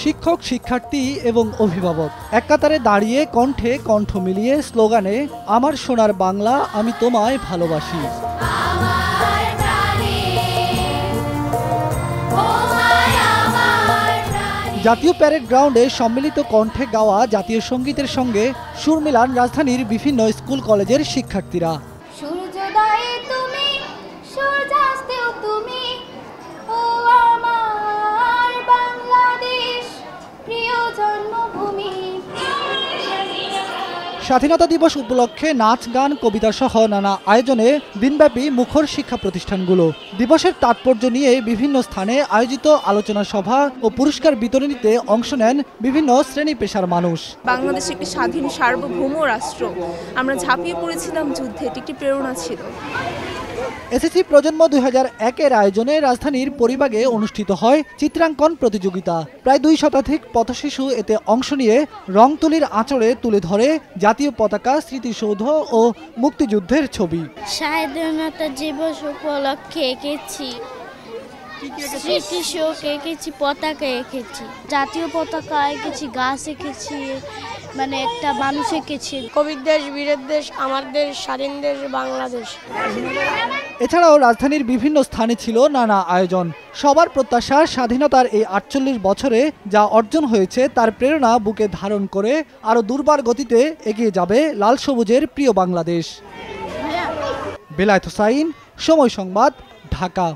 শিক্ষক, শিক্ষার্থী এবং অভিভাবক এক কাতারে দাঁড়িয়ে কণ্ঠে কণ্ঠ মিলিয়ে স্লোগানে আমার সোনার বাংলা, আমি তোমায় ভালোবাসি। জাতীয় প্যারেড গ্রাউন্ডে সম্মিলিত কণ্ঠে গাওয়া জাতীয় সঙ্গীতের সঙ্গে সুর মিলান রাজধানীর বিভিন্ন স্কুল কলেজের শিক্ষার্থীরা। স্বাধীনতা দিবস উপলক্ষে নাচ, গান, কবিতা সহ নানা আয়োজনে দিনব্যাপী মুখর শিক্ষা প্রতিষ্ঠানগুলো। দিবসের তাৎপর্য নিয়ে বিভিন্ন স্থানে আয়োজিত আলোচনা সভা ও পুরস্কার বিতরণীতে অংশ নেন বিভিন্ন শ্রেণী পেশার মানুষ। বাংলাদেশ একটি স্বাধীন সার্বভৌম রাষ্ট্র, আমরা ঝাঁপিয়ে পড়েছিলাম যুদ্ধে, এটি একটি প্রেরণা ছিল। এসএসসি প্রজন্ম 2001-এর আয়োজনে রাজধানীর পরিবাগে অনুষ্ঠিত হয় চিত্রাঙ্কন প্রতিযোগিতা। প্রায় 2 শতাধিক পথশিশু এতে অংশ নিয়ে রং তুলির আঁচড়ে তুলে ধরে জাতীয় পতাকা, স্মৃতিসৌধ ও মুক্তিযুদ্ধের ছবি। স্বাধীনতা দিবস উপলক্ষে এঁকেছি স্মৃতিসৌধ এঁকেছি, পতাকা এঁকেছি, জাতীয় পতাকা এঁকেছি, গাছ এঁকেছি, মানে একটা মানুষ এঁকেছি। কবির দেশ, বীরের দেশ, আমার দেশ, স্বাধীন দেশ বাংলাদেশ। এছাড়াও রাজধানীর বিভিন্ন স্থানে ছিল নানা আয়োজন। সবার প্রত্যাশা স্বাধীনতার এই 48 বছরে যা অর্জন হয়েছে তার প্রেরণা বুকে ধারণ করে আরও দুর্বার গতিতে এগিয়ে যাবে লাল সবুজের প্রিয় বাংলাদেশ। বেলায়েত হোসাইন, সময় সংবাদ, ঢাকা।